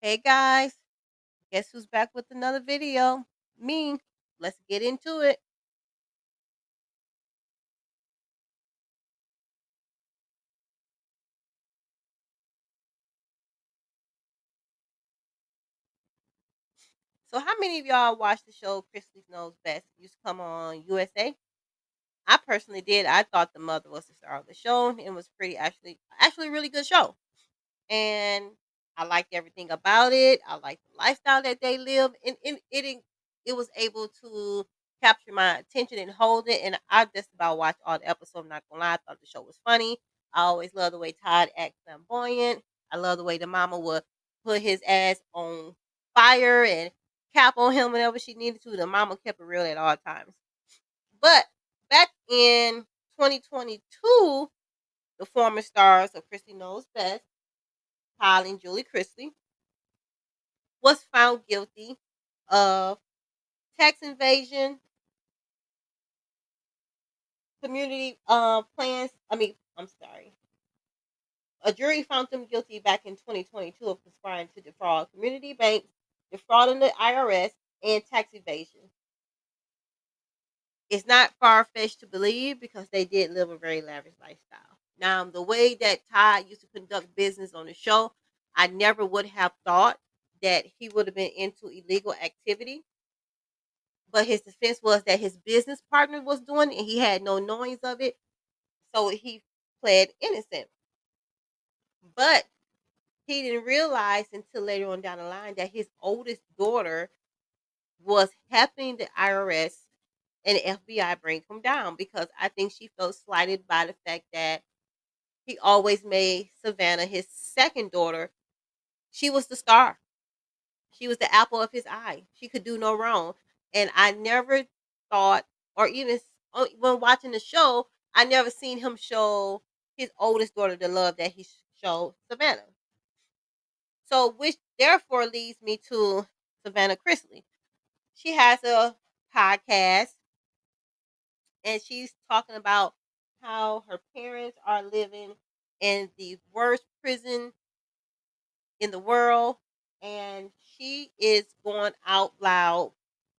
Hey guys, guess who's back with another video? Me. Let's get into it. So, how many of y'all watched the show Chrisley Knows Best? It used to come on USA. I personally did. I thought the mother was the star of the show. It was pretty actually a really good show. And I liked everything about it. I liked the lifestyle that they live, and it was able to capture my attention and hold it. And I just about watched all the episodes. I'm not gonna lie, I thought the show was funny. I always love the way Todd acts flamboyant. I love the way the mama would put his ass on fire and cap on him whenever she needed to. The mama kept it real at all times. But back in 2022, the former stars of Christy Knows Best, Kyle and Julie Chrisley, was found guilty of tax invasion, community plans. I'm sorry. A jury found them guilty back in 2022 of conspiring to defraud community banks, defrauding the IRS, and tax evasion. It's not far fetched to believe because they did live a very lavish lifestyle. Now, the way that Todd used to conduct business on the show, I never would have thought that he would have been into illegal activity, but his defense was that his business partner was doing it and he had no knowings of it, so he pled innocent. But he didn't realize until later on down the line that his oldest daughter was helping the IRS and the FBI bring him down because I think she felt slighted by the fact that he always made Savannah, his second daughter, she was the star. She was the apple of his eye. She could do no wrong. And I never thought, or even when watching the show, I never seen him show his oldest daughter the love that he showed Savannah. So, which therefore leads me to Savannah Chrisley. She has a podcast and she's talking about how her parents are living in the worst prison in the world, and she is going out loud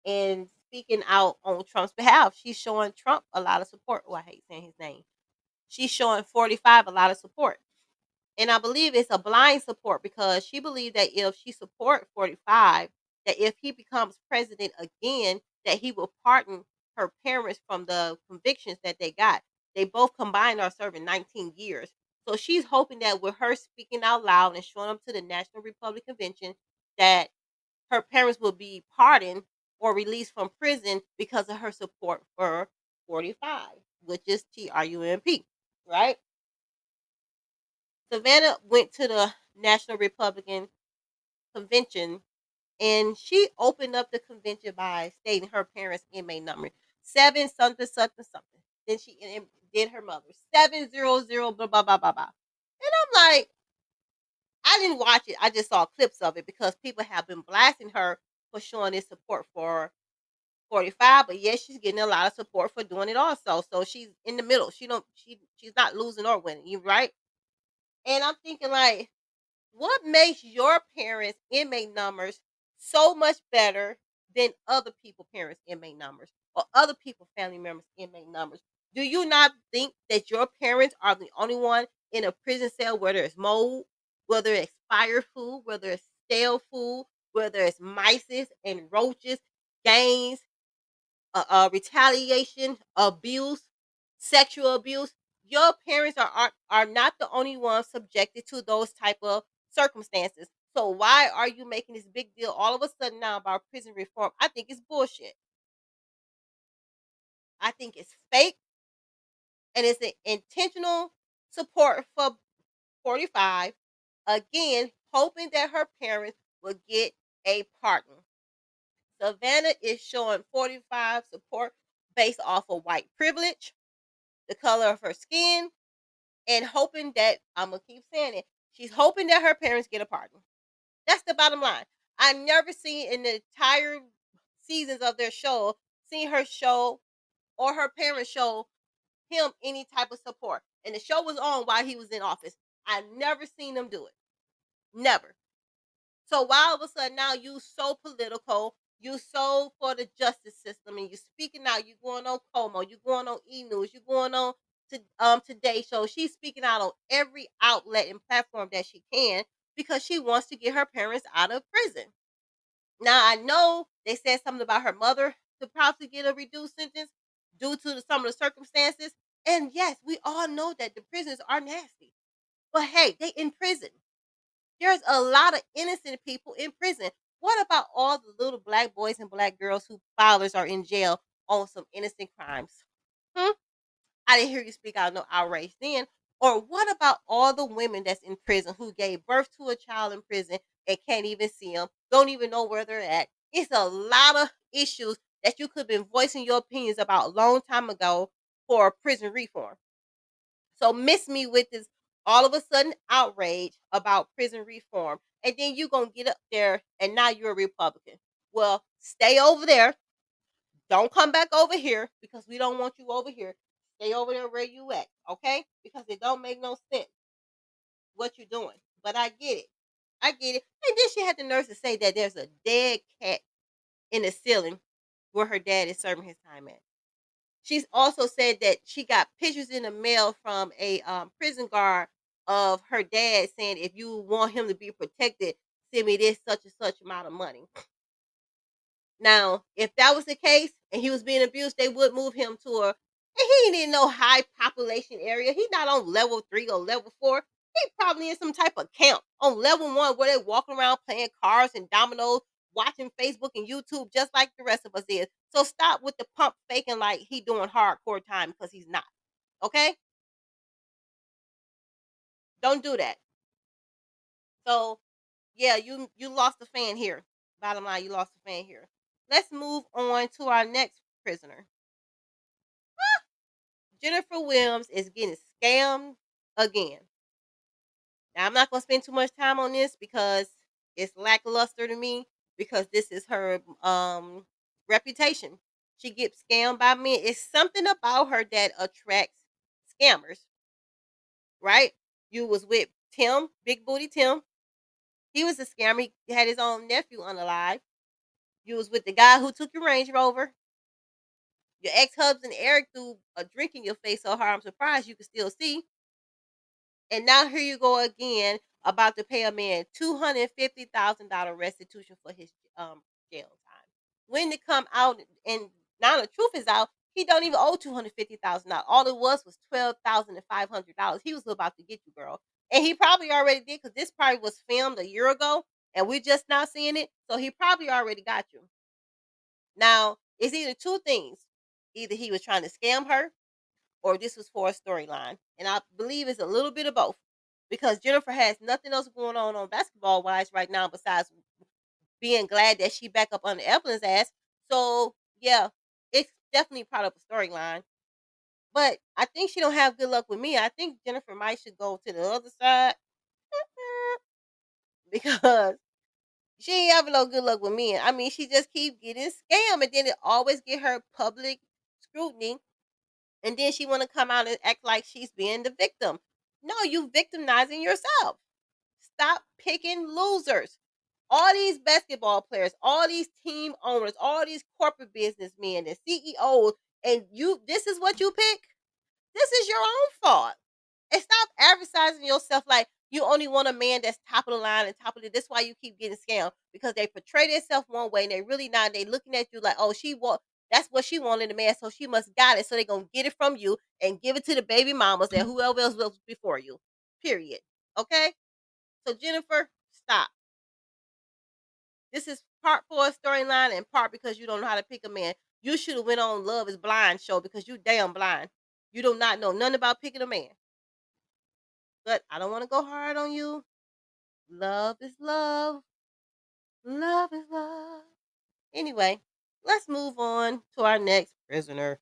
and speaking out on Trump's behalf. She's showing Trump a lot of support. Oh, I hate saying his name. She's showing 45 a lot of support. And I believe it's a blind support because she believed that if she support 45, that if he becomes president again, that he will pardon her parents from the convictions that they got. They both combined are serving 19 years. So she's hoping that with her speaking out loud and showing up to the National Republican Convention, that her parents will be pardoned or released from prison because of her support for 45, which is TRUMP, right? Savannah went to the National Republican Convention and she opened up the convention by stating her parents' inmate number seven something something something. Then she did her mother 700 blah blah blah blah blah. And I'm like, I didn't watch it. I just saw clips of it because people have been blasting her for showing this support for 45, but yes, she's getting a lot of support for doing it also. So she's in the middle. She's not losing or winning. You right? And I'm thinking like, what makes your parents' inmate numbers so much better than other people' parents' inmate numbers or other people' family members' inmate numbers? Do you not think that your parents are the only one in a prison cell where there's mold, whether it's expired food, whether it's stale food, whether it's mice and roaches, gangs, retaliation, abuse, sexual abuse? Your parents are not the only ones subjected to those type of circumstances. So why are you making this big deal all of a sudden now about prison reform? I think it's bullshit. I think it's fake and it's an intentional support for 45. Again, hoping that her parents will get a pardon. Savannah is showing 45 support based off of white privilege, the color of her skin, and hoping that I'm gonna keep saying it. She's hoping that her parents get a pardon. That's the bottom line. I never seen in the entire seasons of their show, seen her show or her parents show him any type of support. And the show was on while he was in office. I never seen them do it. Never. So why all of a sudden now you so political, you so for the justice system, and you speaking out, you going on Como, you going on E News, you going on to Today Show. She's speaking out on every outlet and platform that she can because she wants to get her parents out of prison. Now I know they said something about her mother to probably get a reduced sentence due to some of the circumstances. And yes, we all know that the prisons are nasty. But hey, they in prison. There's a lot of innocent people in prison. What about all the little black boys and black girls whose fathers are in jail on some innocent crimes? Hmm? I didn't hear you speak out no outrage then. Or what about all the women that's in prison who gave birth to a child in prison and can't even see them, don't even know where they're at? It's a lot of issues that you could have been voicing your opinions about a long time ago for prison reform. So miss me with this all of a sudden outrage about prison reform. And then you gonna get up there and now you're a Republican. Well, stay over there. Don't come back over here because we don't want you over here. Stay over there where you at, okay? Because it don't make no sense what you're doing. But I get it. I get it. And then she had the nerve to say that there's a dead cat in the ceiling where her dad is serving his time at. She's also said that she got pictures in the mail from a prison guard of her dad saying, if you want him to be protected, send me this such and such amount of money. Now, if that was the case and he was being abused, they would move him to a, and he ain't in no high population area. He's not on level 3 or level 4. He probably in some type of camp on level 1 where they walking around playing cards and dominoes, watching Facebook and YouTube just like the rest of us is. So stop with the pump faking like he doing hardcore time because he's not. Okay? Don't do that. So yeah, you lost a fan here. Bottom line, you lost a fan here. Let's move on to our next prisoner. Jennifer Williams is getting scammed again. Now, I'm not going to spend too much time on this because it's lackluster to me because this is her reputation. She gets scammed by men. It's something about her that attracts scammers, right? You was with Tim, Big Booty Tim. He was a scammer. He had his own nephew unalive. You was with the guy who took your Range Rover. Your ex-husband Eric threw a drink in your face so hard I'm surprised you could still see. And now here you go again about to pay a man $250,000 restitution for his jail time. When it come out and now the truth is out, he don't even owe $250,000. All it was $12,500. He was about to get you, girl, and he probably already did because this probably was filmed a year ago, and we're just now seeing it. So he probably already got you. Now it's either two things: either he was trying to scam her, or this was for a storyline. And I believe it's a little bit of both because Jennifer has nothing else going on basketball wise right now besides being glad that she back up under Evelyn's ass. So yeah, it's definitely part of a storyline. But I think she don't have good luck with me. I think Jennifer might should go to the other side because she ain't having no good luck with me. I mean, she just keep getting scammed, and then it always get her public scrutiny. And then she want to come out and act like she's being the victim. No, you victimizing yourself. Stop picking losers. All these basketball players, all these team owners, all these corporate businessmen and CEOs, and you this is what you pick? This is your own fault. And stop advertising yourself like you only want a man that's top of the line and top of the. That's why you keep getting scammed because they portray themselves one way and they really not. They looking at you like, oh, she want that's what she wanted in a man, so she must got it. So they gonna get it from you and give it to the baby mamas and whoever else was before you. Period. Okay. So Jennifer, stop. This is part for a storyline and part because you don't know how to pick a man. You should have went on Love Is Blind show because you damn blind. You do not know nothing about picking a man. But I don't want to go hard on you. Love is love. Love is love. Anyway, let's move on to our next prisoner.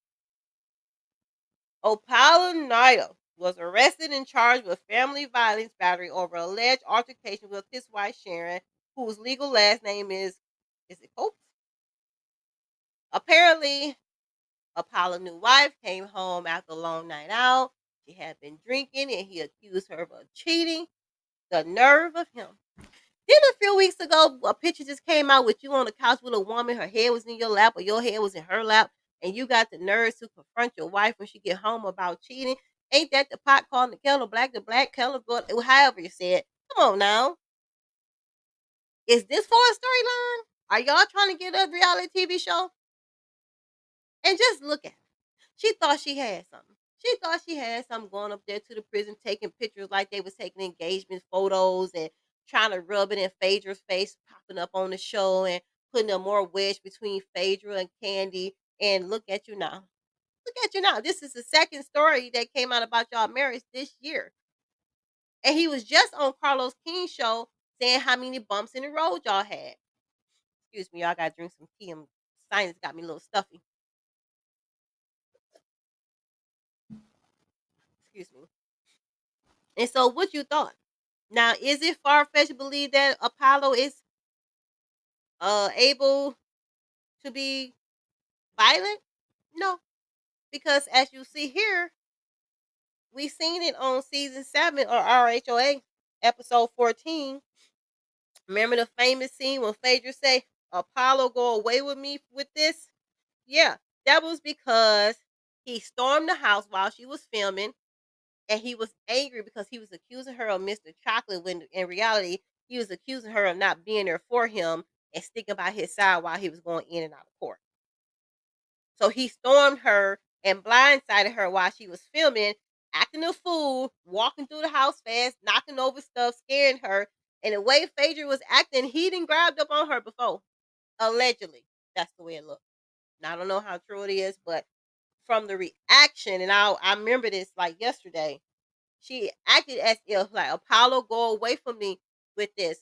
Opala Nida was arrested and charged with family violence battery over alleged altercation with his wife Sharon, whose legal last name is it Coates? Apparently, Apollo's new wife came home after a long night out. She had been drinking and he accused her of cheating. The nerve of him. Then a few weeks ago, a picture just came out with you on the couch with a woman. Her head was in your lap, or your head was in her lap, and you got the nerves to confront your wife when she get home about cheating. Ain't that the pot calling the black kettle boiled? However you say it. Come on now, is this for a storyline? Are y'all trying to get a reality TV show? And just look at her. She thought she had something. She thought she had something going up there to the prison, taking pictures like they was taking engagement photos and trying to rub it in Phaedra's face, popping up on the show and putting a more wedge between Phaedra and Candy. And look at you now. Look at you now. This is the second story that came out about y'all marriage this year. And he was just on Carlos King's show saying how many bumps in the road y'all had. Excuse me, y'all gotta drink some tea. Sinus got me a little stuffy. Excuse me. And so what you thought? Now, is it far fetched to believe that Apollo is able to be violent? No, because as you see here, we seen it on season 7 or RHOA episode 14. Remember the famous scene when Phaedra say, "Apollo, go away with me with this"? Yeah, that was because he stormed the house while she was filming, and he was angry because he was accusing her of Mr. Chocolate when in reality he was accusing her of not being there for him and sticking by his side while he was going in and out of court. So he stormed her and blindsided her while she was filming, acting a fool, walking through the house fast, knocking over stuff, scaring her. And the way Phaedra was acting, he didn't grabbed up on her before. Allegedly. That's the way it looked. Now I don't know how true it is, but from the reaction, and I remember this like yesterday, she acted as if like Apollo, go away from me with this.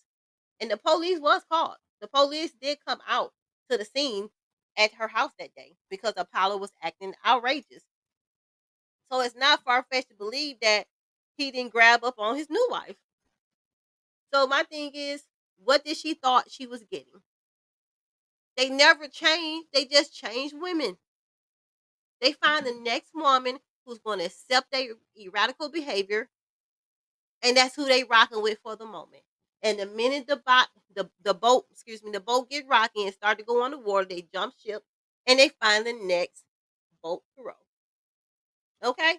And the police was called. The police did come out to the scene at her house that day because Apollo was acting outrageous. So it's not far fetched to believe that he didn't grab up on his new wife. So my thing is, what did she thought she was getting? They never changed. They just changed women. They find the next woman who's going to accept their radical behavior, and that's who they rocking with for the moment. And the minute the boat, excuse me, the boat get rocky and start to go on the water, they jump ship and they find the next boat to row. Okay,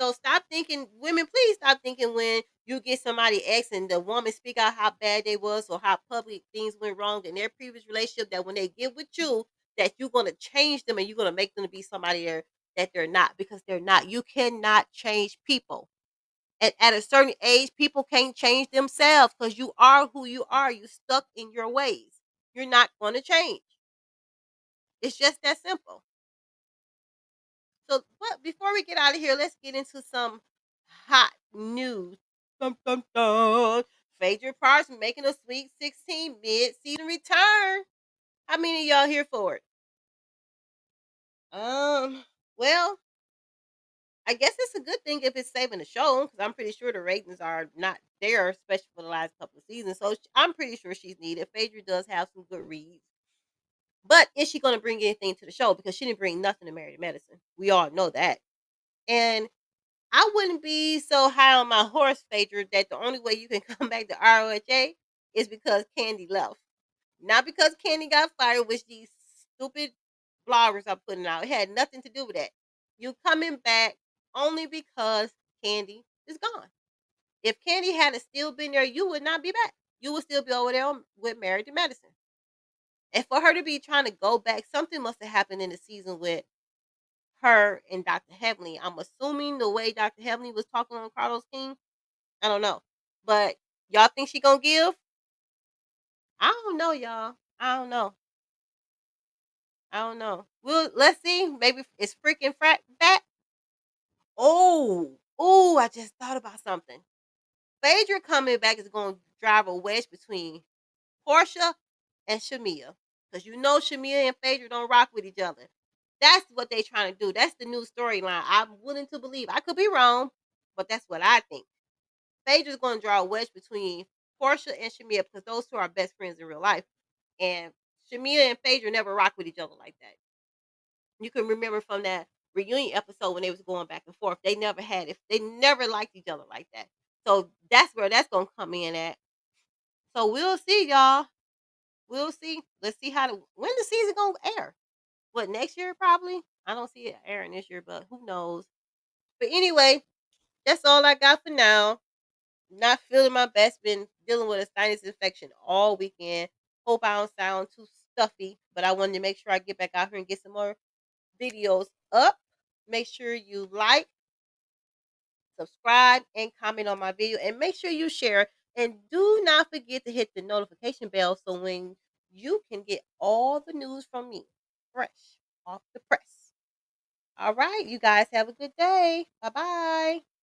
so stop thinking, women. Please stop thinking when you get somebody ex and the woman speak out how bad they was or how public things went wrong in their previous relationship. That when they get with you, that you're gonna change them and you're gonna make them to be somebody that they're not, because they're not. You cannot change people. And at a certain age, people can't change themselves because you are who you are. You stuck in your ways. You're not going to change. It's just that simple. So, but before we get out of here, let's get into some hot news. Dun, dun, dun. Phaedra Parks making a Sweet 16 mid-season return. How many of y'all here for it? Well, I guess it's a good thing if it's saving the show because I'm pretty sure the ratings are not there, especially for the last couple of seasons. So I'm pretty sure she's needed. Phaedra does have some good reads. But is she going to bring anything to the show? Because she didn't bring nothing to Married to Medicine. We all know that. And I wouldn't be so high on my horse, Phaedra, that the only way you can come back to ROHA is because Candy left. Not because Candy got fired, which these stupid bloggers are putting out. It had nothing to do with that. You coming back only because Candy is gone. If Candy had still been there, you would not be back. You would still be over there with Married to Medicine. And for her to be trying to go back, something must have happened in the season with her and Dr. Heavenly. I'm assuming the way Dr. Heavenly was talking on Carlos King. I don't know. But y'all think she gonna give? I don't know, y'all. I don't know. I don't know. Well, let's see. Maybe it's freaking back. Oh, I just thought about something. Phaedra coming back is going to drive a wedge between Portia and Shamia. Because you know Shamia and Phaedra don't rock with each other. That's what they trying to do. That's the new storyline. I'm willing to believe. I could be wrong, but that's what I think. Phaedra's going to draw a wedge between Portia and Shamia because those two are best friends in real life. And Shamia and Phaedra never rock with each other like that. You can remember from that reunion episode when they was going back and forth. They never had, if they never liked each other like that. So that's where that's gonna come in at. So we'll see, y'all. We'll see. Let's see when the season gonna air. What, next year probably? I don't see it airing this year, but who knows? But anyway, that's all I got for now. Not feeling my best. Been dealing with a sinus infection all weekend. Hope I don't sound too stuffy, but I wanted to make sure I get back out here and get some more videos up. Make sure you like, subscribe, and comment on my video. And make sure you share. And do not forget to hit the notification bell so when you can get all the news from me fresh off the press. All right, you guys have a good day. Bye bye.